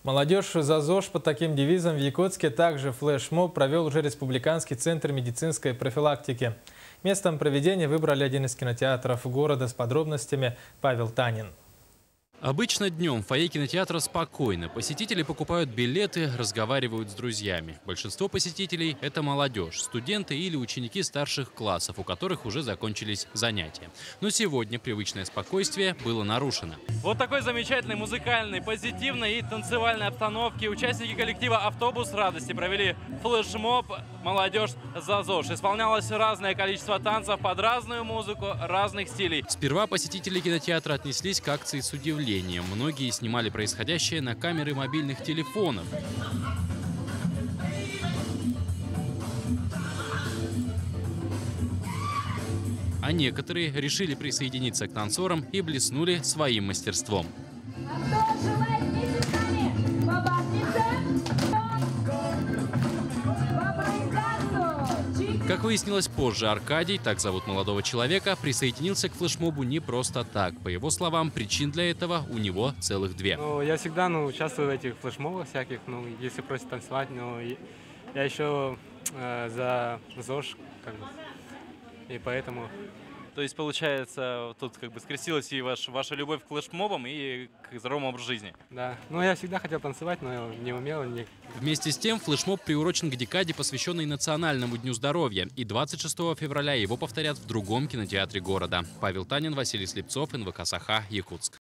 Молодежь за ЗОЖ под таким девизом в Якутске также флешмоб провел уже Республиканский центр медицинской профилактики. Местом проведения выбрали один из кинотеатров города. С подробностями Павел Танин. Обычно днем в фойе кинотеатра спокойно. Посетители покупают билеты, разговаривают с друзьями. Большинство посетителей – это молодежь, студенты или ученики старших классов, у которых уже закончились занятия. Но сегодня привычное спокойствие было нарушено. Вот такой замечательной музыкальной, позитивной и танцевальной обстановке участники коллектива «Автобус радости» провели флешмоб «Молодежь за ЗОЖ». Исполнялось разное количество танцев под разную музыку, разных стилей. Сперва посетители кинотеатра отнеслись к акции с удивлением. Многие снимали происходящее на камеры мобильных телефонов. А некоторые решили присоединиться к танцорам и блеснули своим мастерством. Как выяснилось позже, Аркадий, так зовут молодого человека, присоединился к флешмобу не просто так. По его словам, причин для этого у него целых две. Я всегда участвую в этих флешмобах всяких, если просят танцевать, я еще за ЗОЖ, и поэтому... То есть, получается, тут скрестилась и ваша любовь к флешмобам и к здоровому образу жизни. Да, я всегда хотел танцевать, но не умел. Вместе с тем, флешмоб приурочен к декаде, посвященной Национальному дню здоровья. И 26 февраля его повторят в другом кинотеатре города. Павел Танин, Василий Слепцов, НВК «Саха», Якутск.